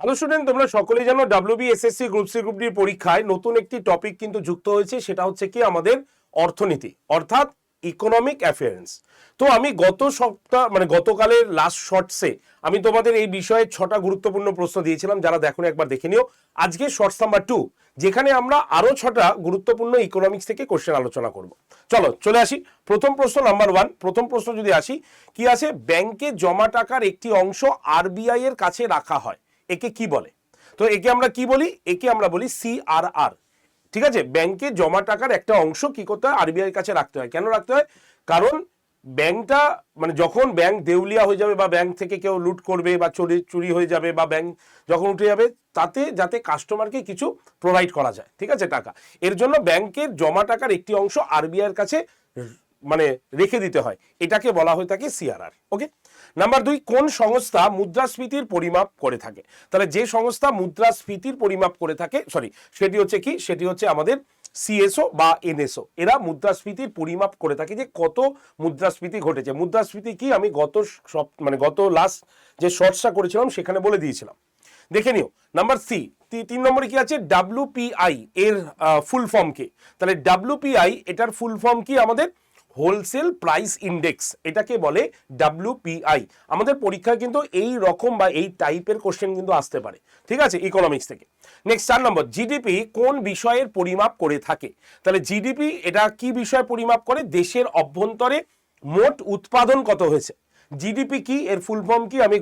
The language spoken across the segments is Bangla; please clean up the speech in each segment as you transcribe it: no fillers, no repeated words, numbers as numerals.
হ্যালো স্টুডেন্ট, তোমরা সকলেই জানো ডাব্লিউবিএসএসসি গ্রুপ সি গ্রুপ ডির পরীক্ষায় নতুন একটি টপিক কিন্তু যুক্ত হয়েছে, সেটা হচ্ছে কি আমাদের অর্থনীতি অর্থাৎ ইকোনমিক অ্যাফেয়ার্স। তো আমি গত সপ্তাহ গতকালের লাস্ট শর্টসে আমি তোমাদের এই বিষয়ে 6টা গুরুত্বপূর্ণ প্রশ্ন দিয়েছিলাম, যারা দেখোনি একবার দেখে নিও। আজকে শর্টস নাম্বার 2, যেখানে আমরা আরো 6টা গুরুত্বপূর্ণ ইকোনমিক্স থেকে কোশ্চেন আলোচনা করব। চলো চলে আসি প্রথম প্রশ্ন নাম্বার 1। প্রথম প্রশ্ন যদি আসি, কি আছে, ব্যাংকে জমা টাকার একটি অংশ আরবিআই এর কাছে রাখা হয়, একে কি বলে? তো একে আমরা কি বলি? একে আমরা বলি সিআরআর। ঠিক আছে, ব্যাংকে জমা টাকার একটা অংশ কি করতে হয়, আরবিআই এর কাছে রাখতে হয়। কেন রাখতে হয়? কারণ ব্যাংকটা যখন ব্যাংক দেউলিয়া হয়ে যাবে বা ব্যাংক থেকে কেউ লুট করবে বা চুরি হয়ে যাবে বা ব্যাংক যখন উঠে যাবে, তাতে যাতে কাস্টমারকে কিছু প্রোভাইড করা যায়, ঠিক আছে, টাকা, এর জন্য ব্যাংকের জমা টাকার একটি অংশ আরবিআই এর কাছে রেখে দিতে হয়, এটাকে বলা হয়ে থাকে সিআরআর। ওকে। নাম্বার 2, কোন সংস্থা মুদ্রাস্ফীতির পরিমাপ করে থাকে? তাহলে যে সংস্থা মুদ্রাস্ফীতির পরিমাপ করে থাকে, সেটি হচ্ছে কি, সেটি হচ্ছে আমাদের সিএসও বা এনএসও। এরা মুদ্রাস্ফীতির পরিমাপ করে থাকে যে কত মুদ্রাস্ফীতি ঘটেছে। মুদ্রাস্ফীতি কি আমি গত লাস্ট যে শর্টসটা করেছিলাম সেখানে বলে দিয়েছিলাম, দেখে নিও। নাম্বার সি, 3 নম্বরে কি আছে, ডাব্লিউপিআই এর ফুল ফর্ম কি? তাহলে ডাব্লিউপিআই এটার ফুল ফর্ম কি আমাদের? হোলসেল প্রাইস ইন্ডেক্স, এটাকে বলে ডাব্লিউপিআই। আমাদের পরীক্ষায় কিন্তু এই রকম বা এই টাইপের কোশ্চেন কিন্তু আসতে পারে, ঠিক আছে, ইকোনমিক্স থেকে। নেক্সট 4 নম্বর, জিডিপি কোন বিষয়ের পরিমাপ করে থাকে? তাহলে জিডিপি এটা কি বিষয় পরিমাপ করে? দেশের অভ্যন্তরে মোট উৎপাদন কত হয়েছে। জিডিপি কি, এর ফুল ফর্ম কি, আমি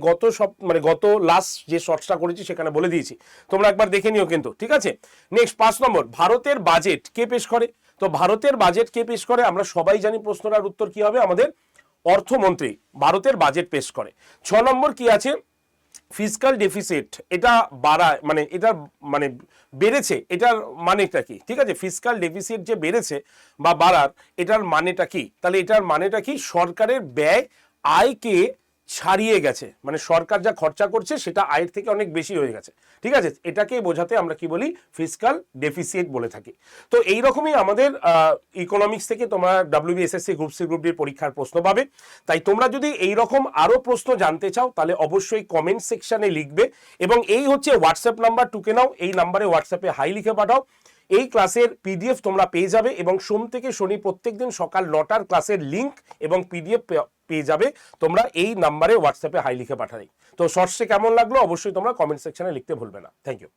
গত লাস্ট যে শর্টসটা করেছি সেখানে বলে দিয়েছি, তোমরা একবার দেখে নিও কিন্তু, ঠিক আছে। নেক্সট 5 নম্বর, ভারতের বাজেট কে পেশ করে? তো ভারতের বাজেট কে পেশ করে? আমরা সবাই জানি প্রশ্নটার উত্তর কি হবে, আমাদের অর্থমন্ত্রী ভারতের বাজেট পেশ করে। 6 নম্বর কি আছে, ফিসকাল ডেফিসিট, এটা বাড়ায় এটা বেড়েছে, এটার মানেটা কি? ঠিক আছে, ফিসকাল ডেফিসিট যে বেড়েছে বা বাড়ার, এটার মানেটা কি? তাহলে এটার মানেটা কি, সরকারের ব্যয় আয়কে ছাড়িয়ে গেছে, সরকার যা খরচা করছে সেটা আয়ের থেকে অনেক বেশি হয়ে গেছে, ঠিক আছে, এটাকে বোঝাতে আমরা কি বলি, ফিসকাল ডেফিসিট বলে থাকি। তো এইরকমই আমাদের ইকোনমিক্স থেকে তোমরা ডাব্লিউবিএসএসসি গ্রুপ সি গ্রুপ ডির পরীক্ষার প্রশ্ন পাবে। তাই তোমরা যদি এইরকম আরো প্রশ্ন জানতে চাও তাহলে অবশ্যই কমেন্ট সেকশনে লিখবে, এবং এই হচ্ছে হোয়াটসঅ্যাপ নাম্বার, টুকে নাও, এই নাম্বারে হোয়াটসঅ্যাপে হাই লিখে পাঠাও। এই ক্লাসের পিডিএফ তোমরা পেয়ে যাবে, এবং সোম থেকে শনি প্রত্যেকদিন সকাল 9টার ক্লাসের লিঙ্ক এবং পিডিএফ পেয়ে যাবে তোমরা এই নাম্বারে হোয়াটসঅ্যাপে হাই লিখে পাঠালেই। তো শর্টসে কেমন লাগলো অবশ্যই তোমরা কমেন্ট সেকশনে লিখতে ভুলবে না। Thank you.